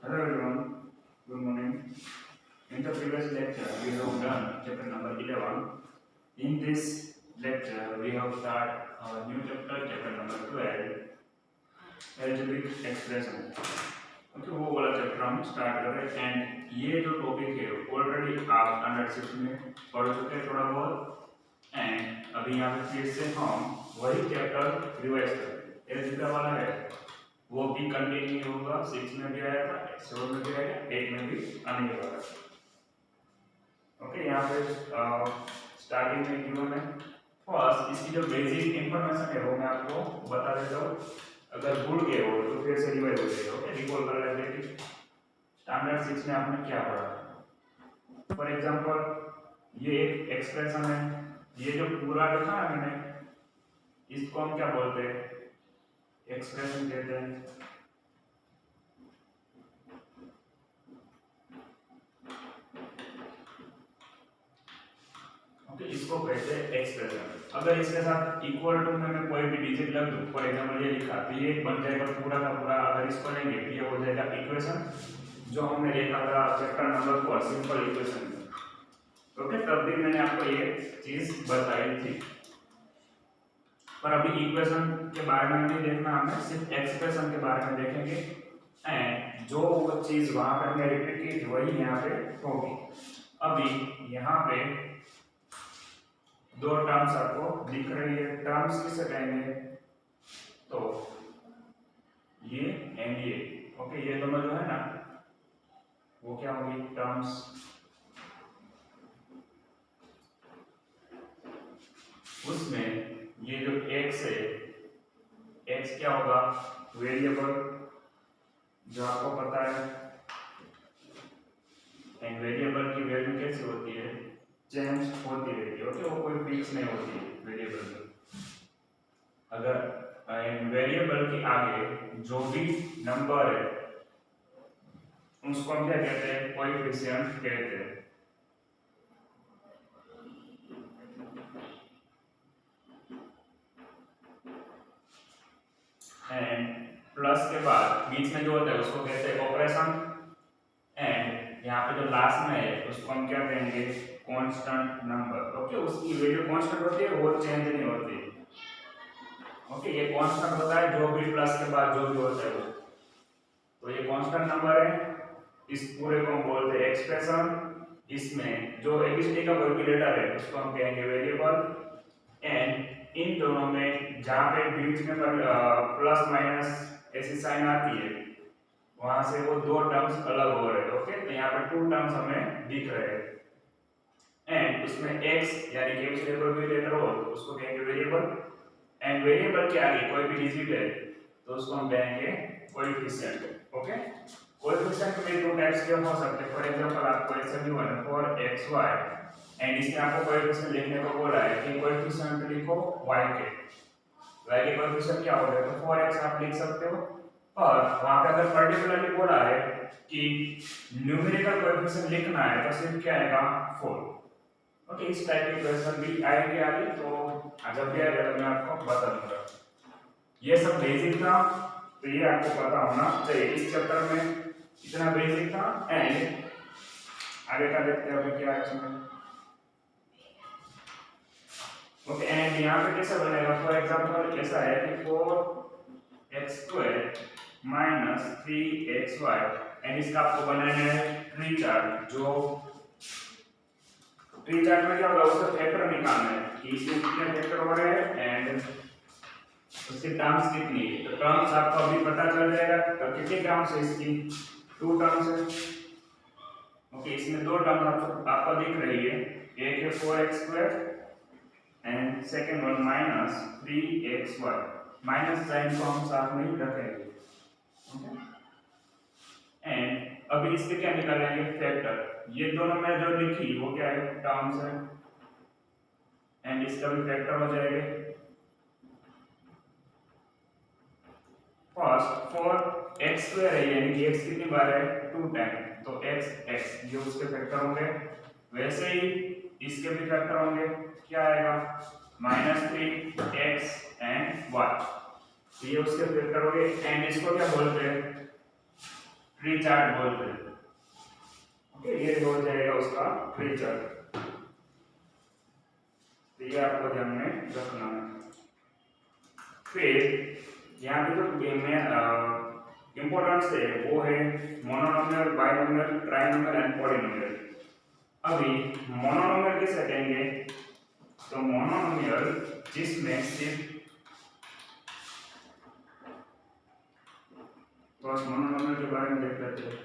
Hello everyone, good morning. In the previous lecture, we have done chapter number 11. In this lecture, we have started our new chapter number 12, algebraic expression. Okay वो वाला chapter हम start कर रहे हैं and ये जो topic है already आप स्टैंडर्ड 6 में पढ़ चुके हैं थोड़ा बहुत एंड अभी यहाँ पे फिर से हम वही चैप्टर रिवाइज करेंगे। अलजेब्रा वाला है वो भी कंटिन्यू होगा, 6 में भी आएगा, 7 में भी आएगा, 8 में भी आने वाला है। ओके यहाँ पे स्टार्टिंग में गिवन है फर्स्ट इसकी जो बेसिक इंफॉर्मेशन है वो मैं आपको बता देता हूँ। अगर भूल गए हो तो फिर से रिवाइज हो जाएगा। ओके रिकॉल कर लेते हैं कि स्टैंडर्ड 6 में आपने क्या पढ़ा। फॉर एग्जांपल ये एक एक्सप्रेशन है, ये जो पूरा लिखा है मैंने इसको हम क्या बोलते हैं, एक्सप्रेशन कहते हैं। ओके इसको कहते हैं एक्सप्रेशन। अगर इसके साथ इक्वल टू में मैं कोई भी डिजिट लग दूं, फॉर एग्जांपल ये लिखा तो ये बन जाएगा पूरा का पूरा। अगर इसको लेंगे तो ये हो जाएगा इक्वेशन जो हमने देखा था chapter number 4 simple equation. Okay तब भी मैंने आपको ये चीज बताई थी, पर अभी इक्वेशन के बारे में नहीं देखना, हमें सिर्फ एक्सप्रेशन के बारे में देखेंगे एंड जो वो चीज वहां पे हमने रिपीट की थी वही यहाँ पे होगी। अभी यहाँ पे दो टर्म्स आपको दिख रही है, टर्म्स किसे कहेंगे तो ये एंड ये। ओके ये दोनों जो है ना वो क्या होगी, टर्म्स। उसमें ये जो x है, x क्या होगा, वेरिएबल जो आपको पता है एंड वेरिएबल की वैल्यू कैसी होती है, चेंज होती रहती है। ओके वो कोई फिक्स नहीं होती है वेरिएबल में। अगर वेरिएबल के आगे जो भी नंबर है उसको हम क्या कहते हैं, कोएफिशिएंट कहते हैं। एंड प्लस के बाद बीच में जो होता है उसको कहते हैं ऑपरेशन एंड यहाँ पे जो लास्ट में है उसको हम क्या कहेंगे, कांस्टेंट नंबर। ओके उसकी वैल्यू कांस्टेंट होती है, वो चेंज नहीं होती। ओके ये कांस्टेंट होता है जो भी प्लस के बाद जो भी होता है वो, तो ये कांस्टेंट नंबर है। इस पूरे को हम बोलते हैं एक्सप्रेशन। इसमें जो एबीसीडी का कोई भी लेटर है उसको हम कहेंगे वेरिएबल एंड इन दोनों में जहाँ पे बीच में प्लस माइनस ऐसी साइन आती है वहां से वो दो टर्म्स अलग हो रहे हैं। ओके तो यहाँ पे टू टर्म्स हमें दिख रहे हैं एंड उसमें x यानी कि एबीसीडी कोई भी लेटर हो तो उसको कहेंगे वेरिएबल एंड वेरिएबल के आगे कोई भी डिजिट है तो उसको हम कहेंगे कोएफिशिएंट। ओके कोएफिशिएंट में दो टाइप्स के हो सकते हैं। फॉर एग्जांपल आपको ऐसे भी वन फॉर xy एंड इसमें आपको कोएफिशिएंट लिखने को बोला है कि कोएफिशिएंट लिखो y के। y के कोएफिशिएंट क्या होगा, तो 4x आप लिख सकते हो, और वहां पे अगर पर्टिकुलरली बोला है कि न्यूमेरिकल कोएफिशिएंट लिखना है तो सिर्फ क्या आएगा 4। ओके इस टाइप की क्वेश्चन भी आएंगे आगे, तो जब भी आएगा तो मैं आपको बता दूंगा। ये सब बेसिक था तो ये आपको पता होना चाहिए। इस चैप्टर में इतना बेसिक था एंड आगे का देखते हैं अभी क्या है इसमें। ओके एंड यहाँ पे कैसा बनेगा, फॉर एग्जांपल ऐसा है कि 4x² माइनस 3xy एंड इसका आपको बनाना है ट्री चार्ट। जो ट्री चार्ट में क्या होगा, उसका फैक्टर निकालना है कि इसमें कितने फैक्टर हो रहे हैं एंड उसकी टर्म्स कितनी है। तो टर्म्स आपको अभी पता चल जाएगा। तो कितनी टर्म्स है इसकी, 2 टर्म्स है। ओके इसमें 2 टर्म्स आपको दिख रही है, एक है 4x² and second one minus 3xy। Minus sign को हम साथ में ही रखेंगे। ओके एंड अभी इसके क्या निकालेंगे, फैक्टर। ये दोनों में जो लिखी वो क्या है, टर्म्स है एंड इसका भी फैक्टर हो जाएगा। फर्स्ट 4x² है यानी कि x कितनी बार है, 2 टाइम, तो x ये उसके फैक्टर होंगे। वैसे ही इसके भी फैक्टर होंगे, क्या आएगा -3x एंड y, ये उसके फैक्टर हो गए एंड इसको क्या बोलते हैं, फ्री चार्ट बोलते हैं। ओके, ये हो जाएगा उसका फ्री चार्ट। तो ये आपको ध्यान में रखना है। फिर यहाँ पे जो गेम में इम्पोर्टेंस है वो है monomial, binomial, trinomial and polynomial. अभी मोनोनोमियल किसे कहेंगे? तो मोनोनोमियल जिसमें सिर्फ मोनोनोमियल के बारे में देख लेते हैं।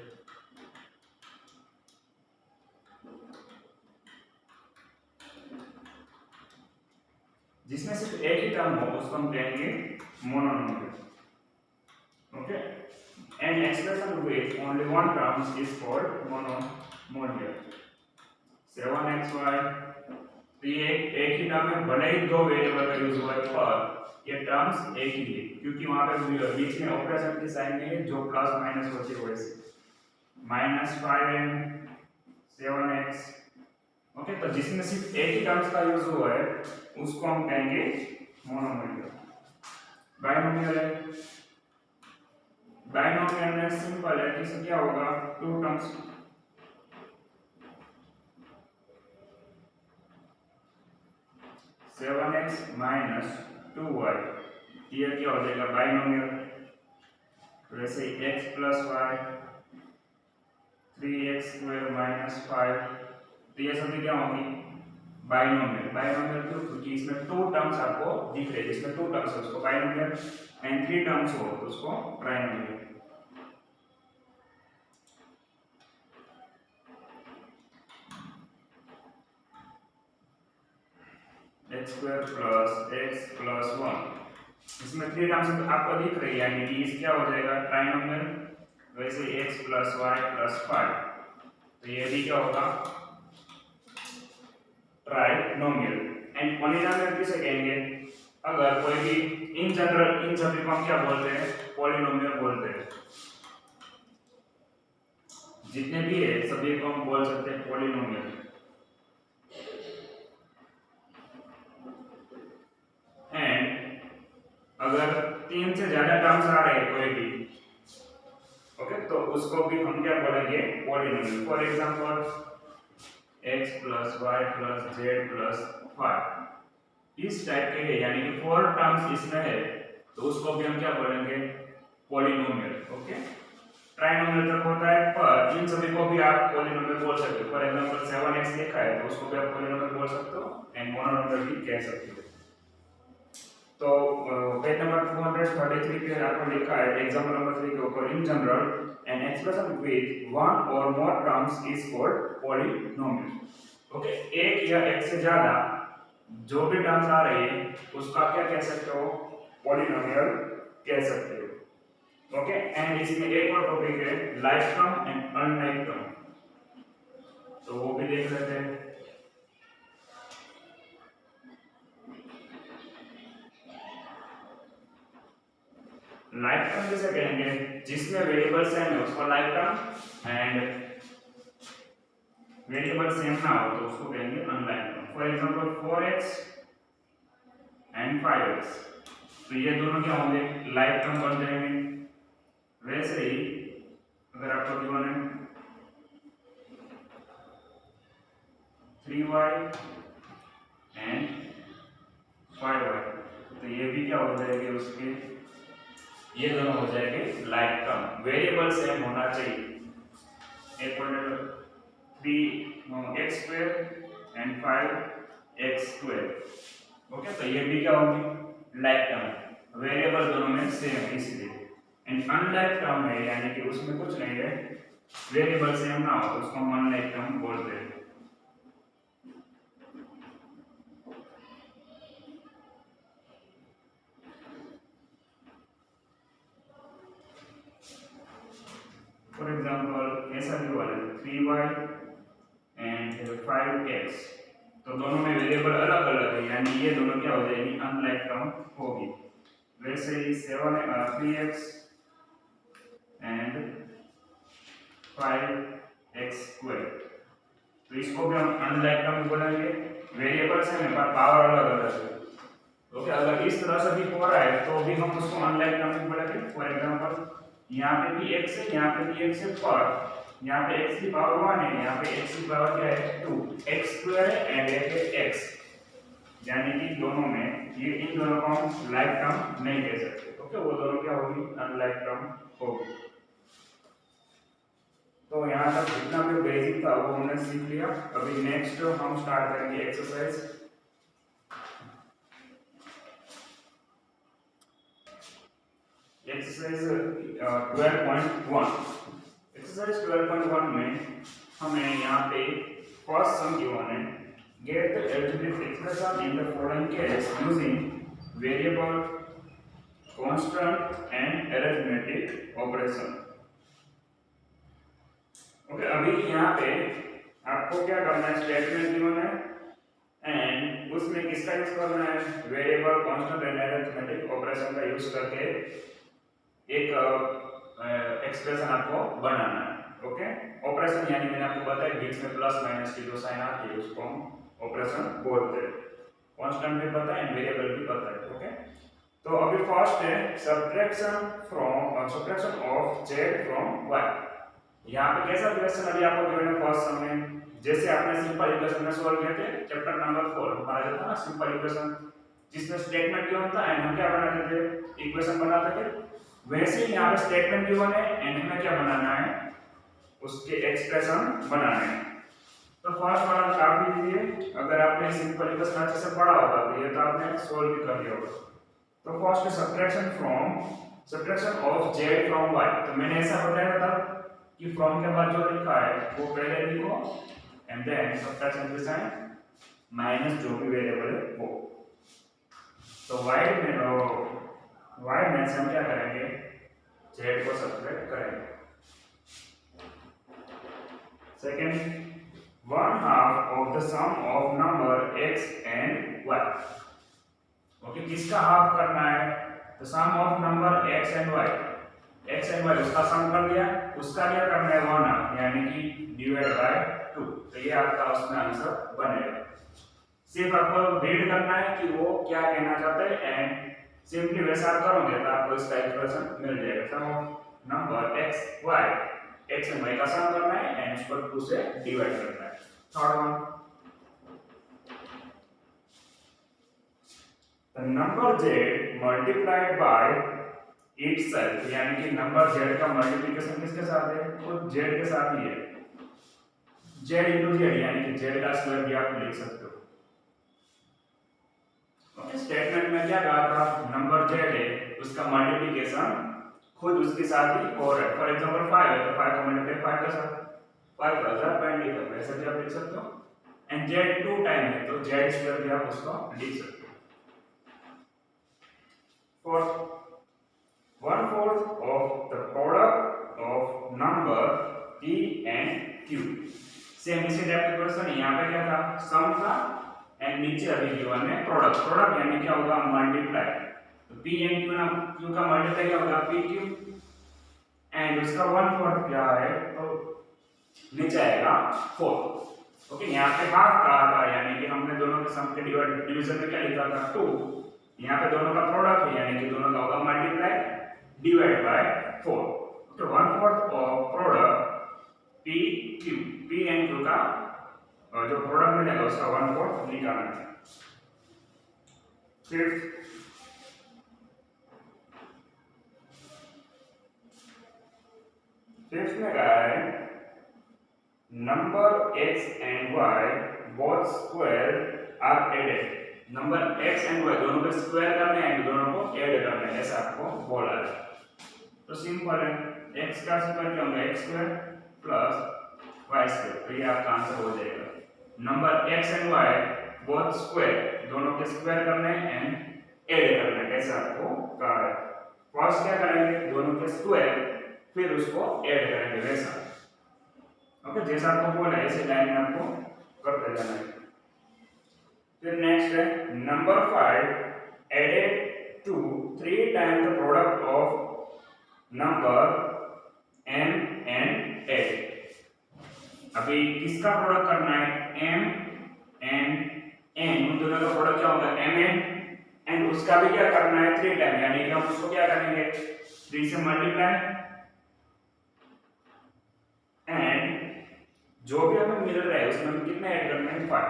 जिसमें सिर्फ एक ही टर्म हो उसको हम कहेंगे monomial. Okay, and expression with only one term is called monomial. 7xy, तो ये एक ही टर्म है, भले ही दो वेरिएबल का यूज हुआ है पर ये टर्म्स एक ही है, क्योंकि वहां पे बीच में ऑपरेशन की साइन नहीं है जो प्लस माइनस होती है वैसे। -5m 7x। ओके, तो जिसमें सिर्फ एक ही टर्म्स का यूज हुआ है उसको हम कहेंगे मोनोनोमियल। बाइनोमियल है, बाइनोमियल में सिंपल है, इसमें क्या होगा, two terms. Seven x minus 2y, ये क्या हो जाएगा बाइनोमियल। वैसे x plus y 3x square minus 5, तो ये सभी क्या होंगी बाइनोमियल। बाइनोमियल क्यों? क्योंकि इसमें टू टर्म्स आपको दिख रहे हैं, जिसमें टू टर्म्स है उसको बाइनोमियल, एंड थ्री टर्म्स हो तो उसको trinomial. x square plus x plus 1, इसमें थ्री टर्म्स आपको दिख रही है, यानी कि इस क्या हो जाएगा ट्राइनोमियल। वैसे x प्लस वाई प्लस 5, तो ये भी क्या होगा ट्राइनोमियल। एंड पॉलिनोमियल किसे कहेंगे? अगर कोई भी इन जनरल इन सभी को हम क्या बोलते हैं? पॉलिनोमियल बोलते हैं। जितने भी है सभी को हम बोल सकते हैं पॉलिनोमियल। एंड अगर तीन से ज्यादा टर्म्स आ रहे हैं कोई भी, ओके, तो उसको भी हम क्या बोलेंगे polynomial. For example x plus y plus z plus 5, इस टाइप के है, यानी कि 4 टर्म्स इसमें है, तो उसको भी हम क्या बोलेंगे पॉलिनोमियल। ओके, ट्राइनोमियल तक होता है, पर इन सभी को भी आप पॉलिनोमियल बोल सकते हो। फॉर एग्जांपल 7x लिखा है तो उसको भी आप पॉलिनोमियल बोल सकते हो एंड मोनोनोमियल भी कह सकते हो। तो पेज नंबर 233 पे आपको लिखा है एग्जांपल नंबर 3 के ऊपर, in general an expression with one or more terms is called polynomial. Okay, एक या एक से ज्यादा जो भी टर्म्स आ रही है उसका क्या कह सकते हो पॉलिनोमियल कह सकते हो। ओके, एंड इसमें एक और टॉपिक है like term and unlike term, तो वो भी देख लेते हैं। लाइक टर्म किसे कहेंगे? जिसमें वेरिएबल सेम है उसको like term, and variable same ना हो तो उसको कहेंगे unlike term. For example 4x and 5x, तो ये दोनों क्या होंगे लाइक टर्म बन जाएंगे। वैसे ही अगर आपको गिवन है 3y एंड 5y, तो ये भी क्या हो जाएंगे उसके, ये दोनों हो जाएंगे लाइक टर्म। वेरिएबल सेम होना चाहिए, equal to 3x square and 5x square. Okay, तो ये भी क्या होंगे लाइक टर्म, वेरिएबल दोनों में सेम है इसलिए। एंड अनलाइक टर्म है, यानी कि उसमें कुछ नहीं है, वेरिएबल सेम ना हो तो उसको हम अनलाइक टर्म बोलते हैं। फॉर एग्जांपल ऐसा भी वाला 3y एंड 5x, तो दोनों में वेरिएबल अलग अलग है, यानी ये दोनों क्या हो जाएगी अनलाइक टर्म होगी। वैसे ही 3x एंड 5x स्क्वायर, तो इसको भी हम अनलाइक टर्म बोलेंगे। वेरिएबल सेम है पर पावर अलग अलग है। ओके, अगर इस तरह से भी हो रहा है तो भी हम उसको अनलाइक टर्म बोलेंगे। फॉर एग्जांपल यहाँ पे भी x है, यहाँ पे भी x है, पर यहाँ पे x की पावर 1 है, यहाँ पे x की पावर क्या है 2, x स्क्वायर है एंड एक है x, यानी कि दोनों में ये इन दोनों को हम लाइक टर्म नहीं कह सकते। ओके, वो दोनों क्या होगी, अनलाइक टर्म होगी। तो यहाँ तक जितना भी बेसिक था वो हमने सीख लिया। अभी नेक्स्ट हम स्टार्ट करेंगे एक्सरसाइज। एक्सरसाइज 12.1। एक्सरसाइज 12.1 में हमें यहाँ पे फर्स्ट सम गिवन है, get the algebraic expression in the following case using variable, constant and arithmetic operation। Okay, अभी यहाँ पे आपको क्या करना है, स्टेटमेंट गिवन है एंड उसमें किसका यूज करना है, variable, constant and arithmetic operation का यूज करके एक एक्सप्रेशन आपको बनाना है। ओके, ऑपरेशन यानी मैंने आपको बताया बीच में प्लस माइनस की जो साइन आती है उसको हम ऑपरेशन बोलते हैं। कांस्टेंट भी पता है एंड वेरिएबल भी पता है। ओके, तो अभी फर्स्ट है subtraction of z from y। यहाँ पे कैसा क्वेश्चन अभी आपको गिवन है फर्स्ट सम में, जैसे आपने सिंपल इक्वेशन में सॉल्व किए थे चैप्टर नंबर 4 हमारा जो था ना सिंपल इक्वेशन, जिसमें स्टेटमेंट गिवन था एंड हम क्या बनाते थे, इक्वेशन बनाते थे, वैसे ही यहाँ पे स्टेटमेंट गिवन है एंड हमें क्या बनाना है, उसके एक्सप्रेशन बनाना है। तो फर्स्ट वाला काफी इजी है, अगर आपने सिंपल इक्वेशन अच्छे से पढ़ा होगा तो ये तो आपने सॉल्व भी कर लिया होगा। तो फर्स्ट है subtraction of z from y। तो मैंने ऐसा बताया था कि फ्रॉम के बाद जो लिखा है वो पहले लिखो एंड देन सब्ट्रैक्शन के साइन माइनस जो भी वेरिएबल है वो। तो y में से हम क्या करेंगे, z को सब्ट्रैक्ट करेंगे। Second, 1/2 of the sum of number x and y। Okay, किसका हाफ करना है, तो sum of number x and y, x and y उसका सम कर दिया, उसका क्या करना है 1/2 यानी कि डिवाइड बाय 2। तो ये आपका उसमें आंसर बनेगा। सिर्फ आपको रीड करना है कि वो क्या कहना चाहते हैं एंड सिंपली वैसा आप करोगे तो आपको इसका एक्सप्रेशन मिल जाएगा। Sum of number x y, x and y का सम करना है एंड उसको 2 से डिवाइड करना है। Third one, the number z multiplied by itself, यानी कि नंबर z का मल्टीप्लिकेशन किसके साथ है, खुद z के साथ ही है, z into z यानी कि z का स्क्वायर भी आप लिख सकते हो। ओके, स्टेटमेंट में क्या कहा था, नंबर z है उसका मल्टीप्लिकेशन खुद उसके साथ ही हो रहा है। फॉर एग्जांपल 5 है तो 5 का मल्टीप्लाई 5 के साथ, 5 का 25 ऐसे भी आप लिख सकते हो एंड z 2 टाइम है तो z स्क्वायर भी आप उसको लिख सकते हो। Fourth, 1/4 of the product of number p and q। Same इसी टाइप का क्वेश्चन यहाँ पे क्या था, सम था एंड नीचे अभी गिवन है प्रोडक्ट यानी क्या होगा, मल्टीप्लाई। तो p and q का मल्टीप्लाई क्या होगा, pq एंड उसका 1/4 क्या है तो नीचे आएगा 4। ओके, यहाँ पे हाफ कहा था यानी कि हमने दोनों के सम के डिवीजन में क्या लिखा था 2, यहाँ पे दोनों का प्रोडक्ट है यानी कि दोनों का होगा मल्टीप्लाई डिवाइड बाय 4। तो 1/4 of product p q, p and q का जो प्रोडक्ट मिलेगा उसका 1/4 निकालना है। फिफ्थ में कहा है number x and y both square are added. Number x and y दोनों को स्क्वायर करना है एंड दोनों को ऐड करना है, ऐसा आपको बोला है। तो सिंपल है, x का स्क्वायर क्या होगा, x square plus y square, तो ये आपका आंसर हो जाएगा। Number x and y both square, दोनों के स्क्वायर करना है एंड ऐड करना है, ऐसा आपको कहा है। फर्स्ट क्या करेंगे, दोनों के स्क्वायर फिर उसको ऐड करेंगे वैसा। ओके, जैसा आपको बोला ऐसे लाइन में आपको करते जाना है। फिर नेक्स्ट है number 5 added to 3 time the product of number m and n। अभी किसका प्रोडक्ट करना है, m and n, उन दोनों का प्रोडक्ट क्या होगा mn एंड उसका भी क्या करना है 3 टाइम, यानी कि हम उसको क्या करेंगे 3 से मल्टीप्लाई जो भी हमें मिल रहा है उसमें हम कितने ऐड करना है 5,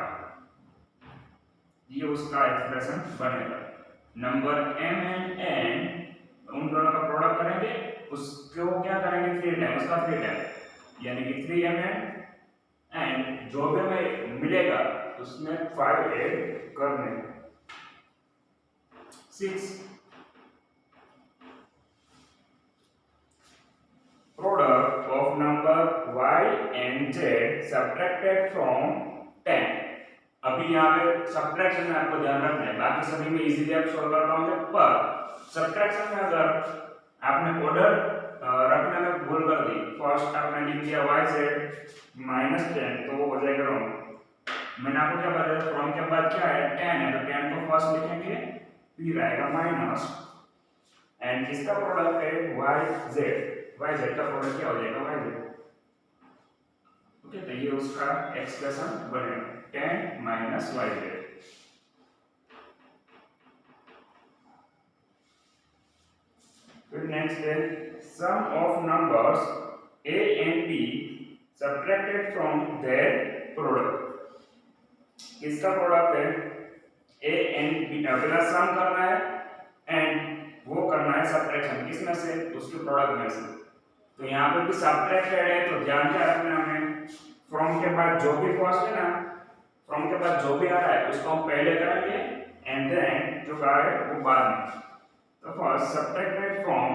ये उसका एक्सप्रेशन बनेगा। नंबर m एंड n उन दोनों का प्रोडक्ट करेंगे, उसको क्या करेंगे 3 टाइम, उसका 3 टाइम यानी कि 3mn एंड जो भी हमें मिलेगा उसमें 5 ऐड करने 6 product of number y and z subtracted from 10। अभी यहाँ पे सब्ट्रैक्शन में आपको ध्यान रखना है, बाकी सभी में इजीली आप सॉल्व कर पाओगे, पर सब्ट्रैक्शन में अगर आपने ऑर्डर रखने में भूल कर दी, फर्स्ट आपने लिख दिया yz -10 तो वो हो जाएगा रॉन्ग। मैंने आपको क्या बताया, फ्रॉम के बाद क्या है 10 है, तो 10 को फर्स्ट लिखेंगे, फिर आएगा माइनस एंड इसका प्रोडक्ट है yz का प्रोडक्ट क्या हो जाएगा yz। ओके, तो ये उसका एक्सप्रेशन बनेगा 10 माइनस yz। फिर नेक्स्ट है sum of numbers a and b subtracted from their product। इसका प्रोडक्ट है a and b, पहला सम करना है एंड वो करना है सब्ट्रैक्शन, किसमें से, उसके प्रोडक्ट में से। तो यहाँ पे भी सब्ट्रैक्टेड है तो ध्यान क्या रखना है हमें, फ्रॉम के बाद जो भी फर्स्ट है ना, फ्रॉम के बाद जो भी आ रहा है उसको हम पहले करेंगे एंड देन जो आ रहा है वो बाद में। तो first subtracted from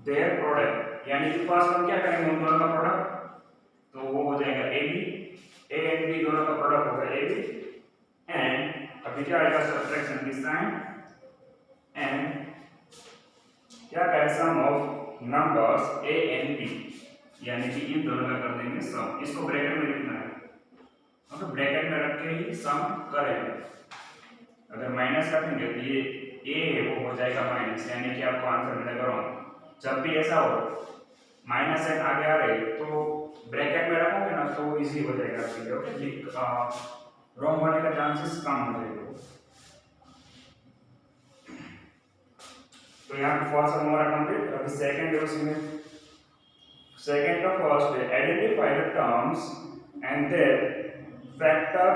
their product यानी कि फर्स्ट हम क्या करेंगे उन दोनों का प्रोडक्ट, तो वो हो जाएगा ए एंड बी दोनों का प्रोडक्ट होगा ए बी एंड अभी क्या आएगा सब्ट्रैक्शन की साइन एंड क्या करें sum of numbers a and b यानी कि इन दोनों का कर देंगे सम, इसको ब्रैकेट में लिखना है, मतलब ब्रैकेट में रख के ही सम करेंगे। अगर माइनस रखेंगे तो ये a है वो हो जाएगा माइनस, यानी कि आपको आंसर मिलेगा रॉन्ग। जब भी ऐसा हो माइनस एन आगे आ रही तो ब्रैकेट में रखोगे ना तो इजी हो जाएगा आपके लिए। ओके, रॉन्ग होने का चांसेस कम हो जाएगा। तो यहाँ पे फर्स्ट हमारा कंप्लीट। अभी सेकंड है, उसमें सेकंड का फर्स्ट है identify the terms and their factor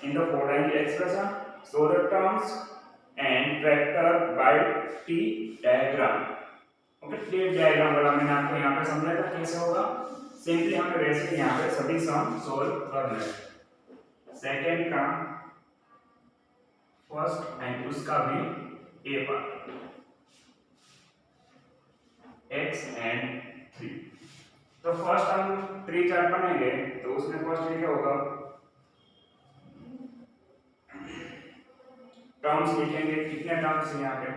in the following expression, so the terms and factor by T diagram. Okay, T diagram वाला मैंने आपको यहाँ पे समझाया था कैसे होगा, सिंपली हमें वैसे यहाँ पे सभी सम सॉल्व करना है। सेकंड का फर्स्ट एंड उसका भी ए पार्ट x एंड 3। तो फर्स्ट हम 3 चार्ट बनाएंगे तो उसमें फर्स्ट क्या होगा, टर्म्स लिखेंगे, कितने टर्म्स हैं यहाँ पे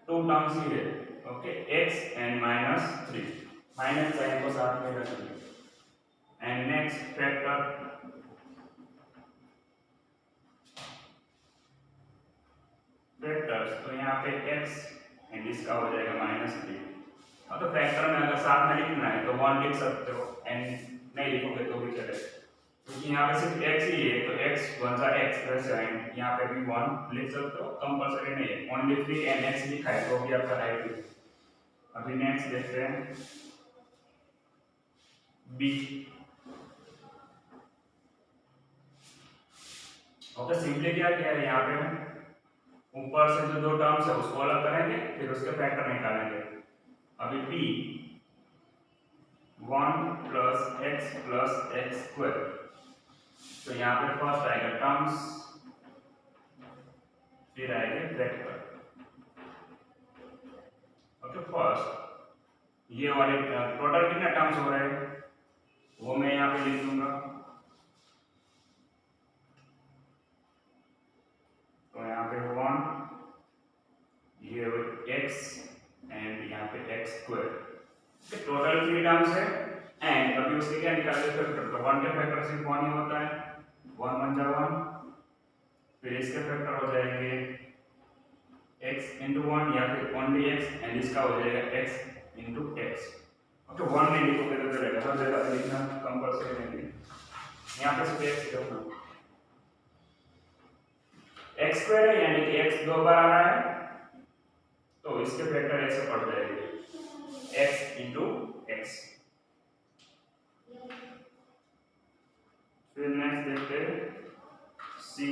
2 टर्म्स ही है। Okay, x and -3, minus sign को साथ में रखेंगे एंड नेक्स्ट फैक्टर फैक्टर्स, तो यहाँ पे x एंड इसका हो जाएगा -3। और तो फैक्टर में अगर साथ में लिखना है तो 1 लिख सकते हो एंड नहीं लिखोगे तो भी चलेगा, क्योंकि यहाँ पे सिर्फ x ही है तो x वन सा x प्लस एंड यहाँ पे भी 1 लिख सकते हो, कंपलसरी नहीं है। ओनली 3 एंड x लिखा है तो भी आपका राइट है। अभी नेक्स्ट देखते हैं b। ओके, सिंपली क्या किया है यहाँ पे ऊपर से जो 2 टर्म्स है उसको अलग करेंगे फिर उसके फैक्टर निकालेंगे। अभी p 1 + x + x², तो यहाँ पे फर्स्ट आएगा टर्म्स फिर आएगा फैक्टर। ओके, फर्स्ट ये वाले टोटल कितने टर्म्स हो रहे हैं वो मैं यहाँ पे लिख दूंगा, तो यहाँ पे 1 ये x एंड यहाँ पे x²। टोटल 3 टर्म्स है एंड अभी उसके क्या निकालते हैं फैक्टर, तो 1 के फैक्टर सिर्फ 1 ही होता है, 1 × 1, फिर इसके फैक्टर हो जाएंगे x × 1 या फिर ओनली x एंड इसका हो जाएगा x × x। ओके, 1 नहीं लिखोगे तो चलेगा, हर जगह पे लिखना कंपलसरी नहीं है, यहाँ पे सिर्फ x लिखना। x² है यानी कि x 2 बार आ रहा है तो इसके फैक्टर ऐसे पड़ जाएंगे x इंटू एक्स। फिर नेक्स्ट देखते हैं सी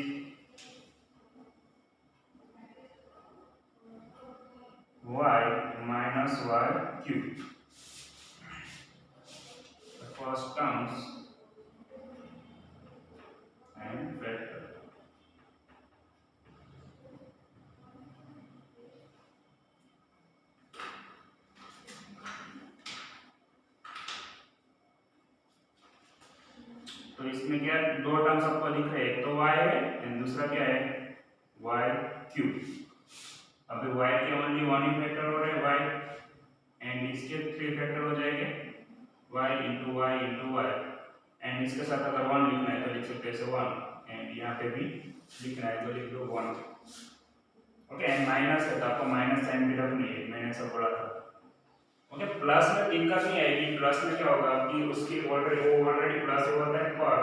y minus y cube. The first terms and factor. तो इसमें क्या है, दो टर्म्स आपको लिख रहे हैं, एक तो y है एंड दूसरा क्या है y क्यूब। अभी y के ओनली वन ही फैक्टर हो रहे हैं y एंड इसके थ्री फैक्टर हो जाएंगे y into y into y and इसके साथ अगर वन लिखना है तो लिख सकते हैं वन एंड यहाँ पे भी लिखना है तो लिख दो वन। ओके एंड माइनस है तो आपको माइनस साइन भी रखनी है, मैंने सब बोला था। ओके प्लस में दिक्कत नहीं आएगी, प्लस में क्या होगा कि उसकी ऑलरेडी प्लस होता है पर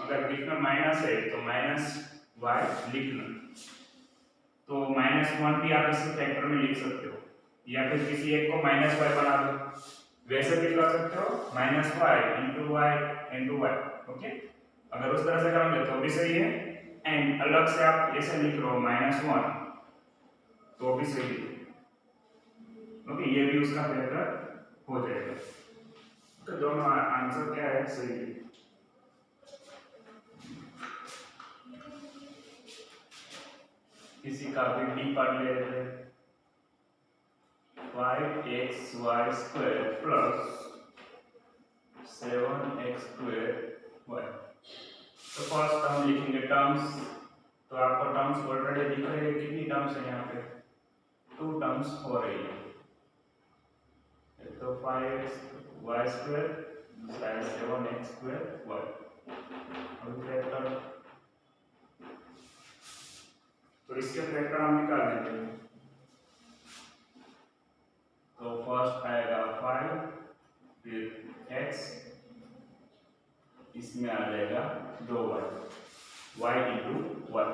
अगर बीच में माइनस है तो माइनस y लिखना, तो माइनस वन भी आप इसी फैक्टर में लिख सकते हो या फिर किसी एक को माइनस y बना दो, वैसे भी कर सकते हो minus y into y. Okay अगर उस तरह से करोगे तो भी सही है एंड अलग से आप ऐसे लिख रहे हो माइनस वन तो भी सही है। ओके ये भी उसका फैक्टर हो जाएगा। तो दोनों आंसर क्या है सही है। किसी का भी डी पढ़ ले रहे हैं 5xy square plus 7x square y। तो फर्स्ट टर्म लिखेंगे टर्म्स, तो आपको टर्म्स ऑलरेडी दिख रहे हैं, कितनी टर्म्स है यहाँ पे टू टर्म्स हो रही है, तो 5xy स्क्वायर दूसरा है 7x स्क्वायर y। अब फैक्टर तो इसके फैक्टर हम निकाल लेंगे, तो फर्स्ट आएगा 5 फिर x इसमें आ जाएगा 2y इंटू 1।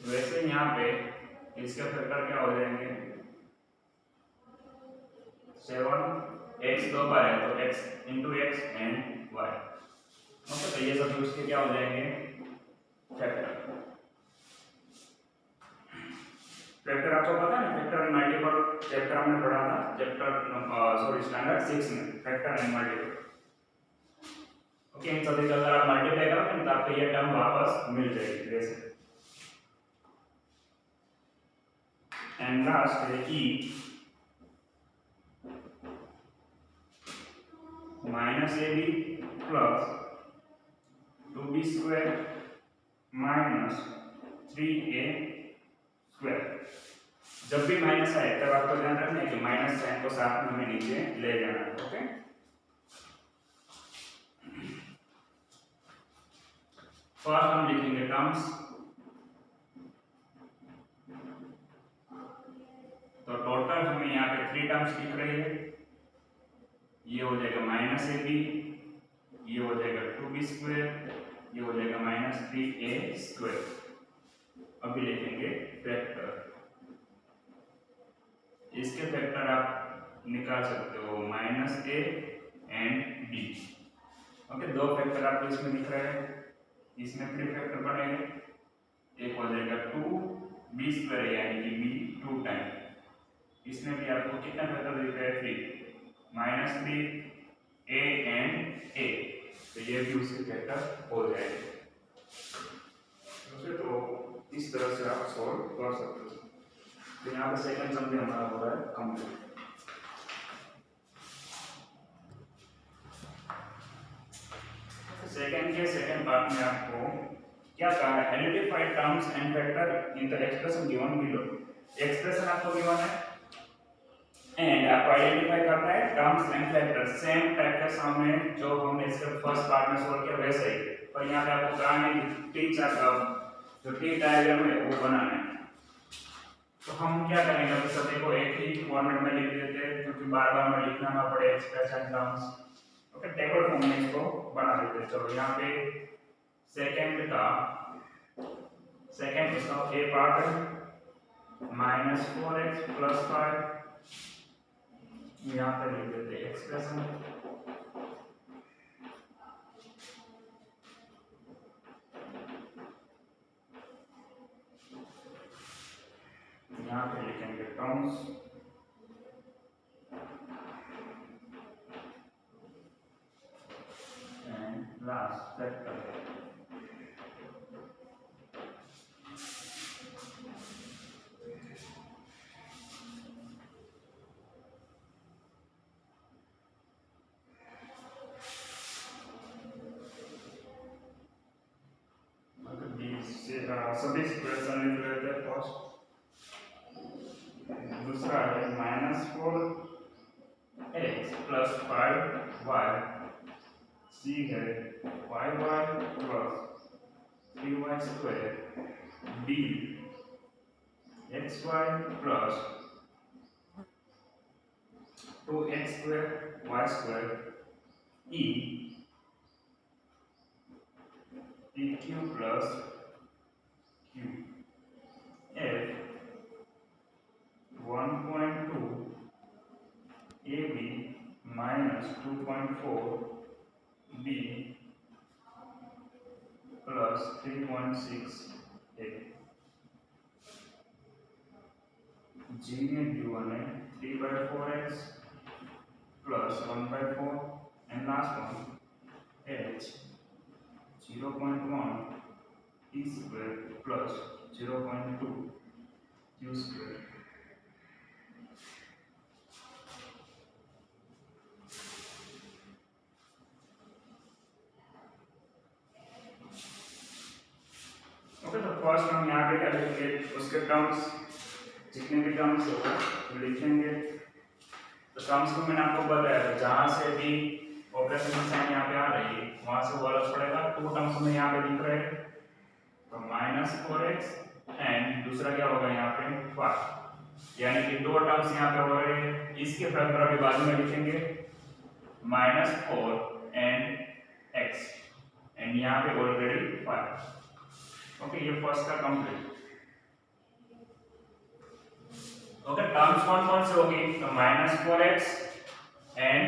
वैसे यहाँ पे इसके फैक्टर क्या हो जाएंगे 7x दो बार है तो x into x and y। Okay तो ये सब उसके क्या हो जाएंगे फैक्टर। फैक्टर आपको पता है फैक्टर एंड मल्टीपल चैप्टर हमने पढ़ा था, चैप्टर स्टैंडर्ड 6 में factor and multiple. Okay in सभी का अगर आप मल्टीप्लाई करोगे तो आपको ये टर्म वापस मिल जाएगी वैसे। एंड लास्ट है e minus A B plus 2b square minus 3a square. जब भी माइनस आए तब आपको ध्यान रखना है कि माइनस साइन को साथ में हमें नीचे ले जाना है। ओके फर्स्ट हम लिखेंगे टर्म्स, तो टोटल हमें यहाँ पे थ्री टर्म्स दिख रही है, ये हो जाएगा माइनस ए बी, ये हो जाएगा 2b स्क्वायर, ये हो जाएगा माइनस 3a स्क्वायर। अभी लिखेंगे फैक्टर, इसके फैक्टर आप निकाल सकते हो minus A and B. Okay दो फैक्टर आपको इसमें दिख रहे हैं, इसमें थ्री फैक्टर बनेंगे, एक हो जाएगा 2b स्क्वायर यानी कि b 2 टाइम, इसमें भी आपको कितना फैक्टर दिख रहा है 3 माइनस 3 a एंड a, तो ये भी उसके फैक्टर हो जाएंगे। तो इस तरह से आप सॉल्व कर सकते हो। तो यहाँ पे सेकंड सम भी हमारा हो रहा है कंप्लीट। सेकंड पार्ट में आपको क्या कहा है, identify terms and factor in the expression given below. Expression आपको गिवन है एंड आपको आइडेंटिफाई करना है terms and factor, same type का सम है जो हमने इसके फर्स्ट पार्ट में सॉल्व किया वैसे ही, पर यहाँ पे आपको कहा है टी चार्ट का जो टी डायग्राम है वो बनाना है। तो हम क्या करेंगे, अभी सभी को एक ही फॉर्मेट में लिख देते हैं क्योंकि बार-बार में लिखना ना पड़े expression terms. Okay table form में इसको बना देते हैं। चलो यहाँ पे सेकंड इसका ए पार्ट है -4x + 5 यहाँ पे लिख देते हैं एक्सप्रेशन, यहाँ पे लिखेंगे टर्म्स एंड लास्ट फैक्टर। सभी एक्सप्रेशन लिख लेते हैं फर्स्ट। दूसरा है -4x प्लस 5y, सी है 5y plus 3y square, D xy plus 2x square y square, E pq plus q, f 1.2 ab minus 2.4 b plus 3.6 a, g ने given है 3/4x plus 1/4 and last one h 0.1 t square plus 0.2 q square। Okay, तो first हम यहाँ पे क्या लिखेंगे, उसके terms जितने भी टर्म्स होगा तो लिखेंगे। तो टर्म्स को मैंने आपको बताया जहाँ से भी ऑपरेशन की साइन यहाँ पे आ रही है वहाँ से वो अलग पड़ेगा। टू टर्म्स में यहाँ पे दिख रहे हैं, तो -4x एंड दूसरा क्या होगा यहाँ पे 5, यानी कि दो टर्म्स यहाँ पे हो रहे हैं। इसके फैक्टर अभी बाद में लिखेंगे, -4 एंड x एंड यहाँ पे ऑलरेडी 5। ओके, ये फर्स्ट का कंप्लीट। ओके, टर्म्स कौन कौन से होगी, तो -4x एंड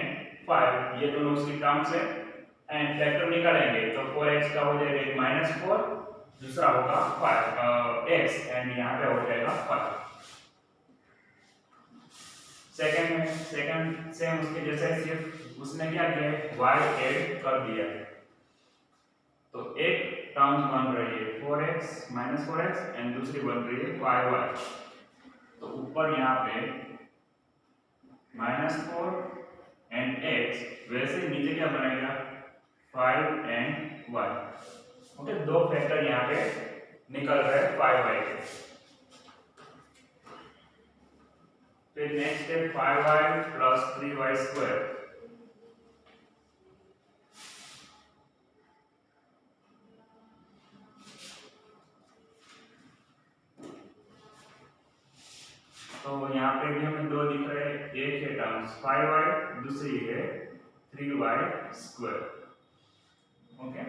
5 ये दोनों उसकी टर्म्स है एंड फैक्टर निकालेंगे तो 4x का हो जाएगा -4, दूसरा होगा 5x एंड यहाँ पे हो जाएगा 5। सेकंड सेम उसके जैसे, सिर्फ उसने क्या किया है y ऐड कर दिया है। तो एक टर्म्स बन रही है 4x एंड दूसरी बन रही है 5y। तो ऊपर यहाँ पे -4 एंड x, वैसे नीचे क्या बनेगा 5 एंड y। ओके, दो फैक्टर यहाँ पे निकल रहे हैं 5y के। फिर नेक्स्ट है 5y प्लस 3y स्क्वायर। तो यहाँ पे भी हमें दो दिख रहे हैं, एक है टर्म्स 5y, दूसरी है 3y स्क्वायर। ओके,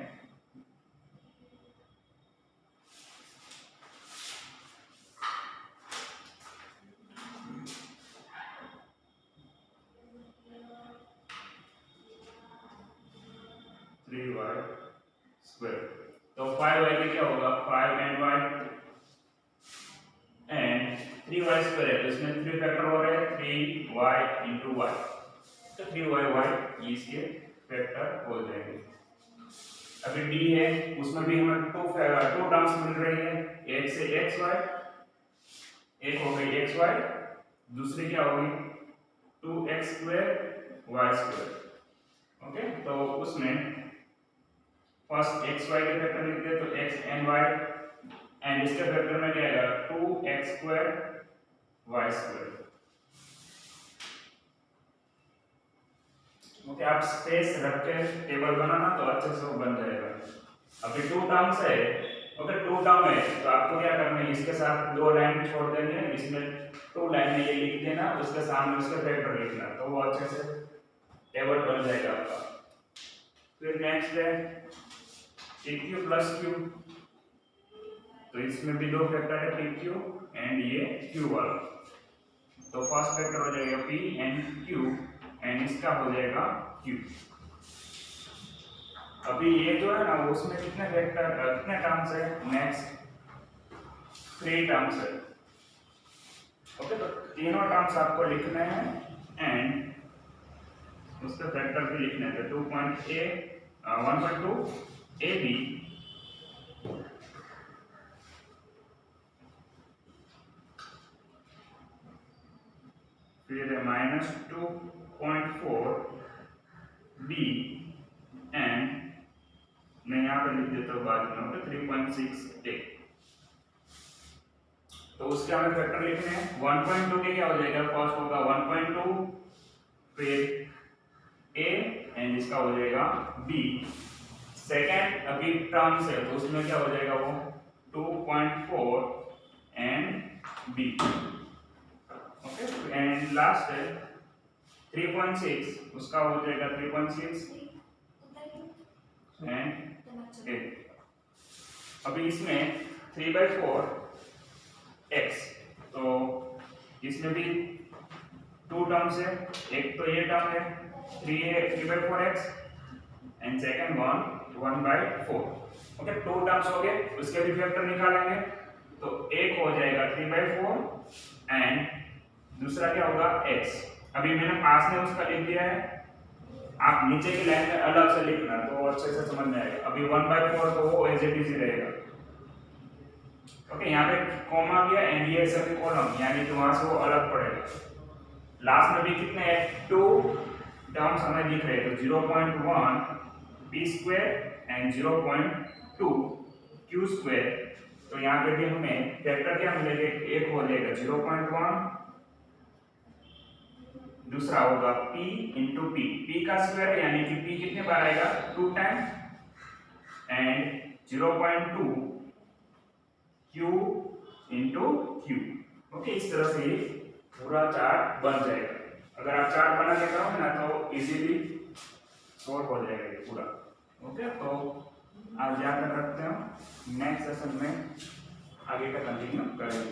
तो 5y का क्या होगा 5 and y and 3y square है, तो इसमें 3 फैक्टर हो रहे हैं 3y into y, तो 3y इसके फैक्टर हो जाएंगे। अभी d है, उसमें भी हमें टू टर्म्स मिल रही है, एक से xy, एक हो गई xy, दूसरी क्या होगी 2x square y square. Okay, तो उसमें फर्स्ट xy के फैक्टर लिखते हैं, तो x एंड y एंड इसके फैक्टर में क्या आएगा 2x square y square. Okay, आप स्पेस रख के टेबल बनाना तो अच्छे से वो बन जाएगा। अभी टू टर्म्स है, ओके टू टर्म है, तो आपको क्या करना है इसके साथ दो लाइन छोड़ देंगे, इसमें टू लाइन में ये लिख देना, उसके सामने उसके फैक्टर लिखना, तो वो अच्छे से टेबल बन जाएगा आपका। फिर नेक्स्ट है pq प्लस q, तो इसमें भी दो फैक्टर है pq एंड ये q वाला। तो फर्स्ट वेक्टर हो जाएगा p एंड q एंड इसका हो जाएगा q। अभी ये जो है ना उसमें कितने वेक्टर कितने टर्म्स है, नेक्स्ट 3 टर्म्स है। ओके, तो तीनों टर्म्स आपको लिखने हैं एंड उसके फैक्टर भी लिखने हैं। तो 1.2 ab फिर -2.4 b एंड मैं यहाँ पे लिख देता हूँ बाद में 3.6 a। तो उसके हमें फैक्टर लिखने हैं। 1.2 के क्या हो जाएगा, फर्स्ट होगा 1.2 फिर a एंड इसका हो जाएगा b। सेकेंड अभी टर्म्स है तो उसमें क्या हो जाएगा वो 2.4 and b। Okay, and last है 3.6 उसका हो जाएगा 3.6 एंड a। अभी इसमें 3/4 x, तो इसमें भी 2 टर्म्स है। एक तो ये टर्म है 3/4x and second one 1/4। Okay, 2 terms हो गए, उसके भी फैक्टर निकालेंगे। तो एक हो जाएगा 3/4 एंड दूसरा क्या होगा x। अभी मैंने पास में उसका लिख दिया है, आप नीचे की लाइन में अलग से लिखना तो अच्छे से समझ में आएगा। अभी 1/4 तो वो एज इट इज ही रहेगा। ओके, यहाँ पे कॉमा भी है एंड ये सभी कॉलम, यानी कि वहां से वो अलग पड़ेगा। लास्ट में भी कितने हैं, 2 टर्म्स हमें दिख रहे हैं, तो 0.1 p square and 0.2 q square. तो यहाँ पे भी हमें फैक्टर क्या मिलेगा, एक हो जाएगा 0.1, दूसरा होगा p इंटू p, p का स्क्वायर यानी कि p कितने बार आएगा 2 time and 0.2 q into q। Okay, इस तरह से पूरा चार्ट बन जाएगा। अगर आप चार्ट बना के करोगे ना तो इजीली सॉल्व हो जाएगा ये पूरा। ओके, तो आज याद रखते हो, नेक्स्ट सेशन में आगे का कंटिन्यू करेंगे।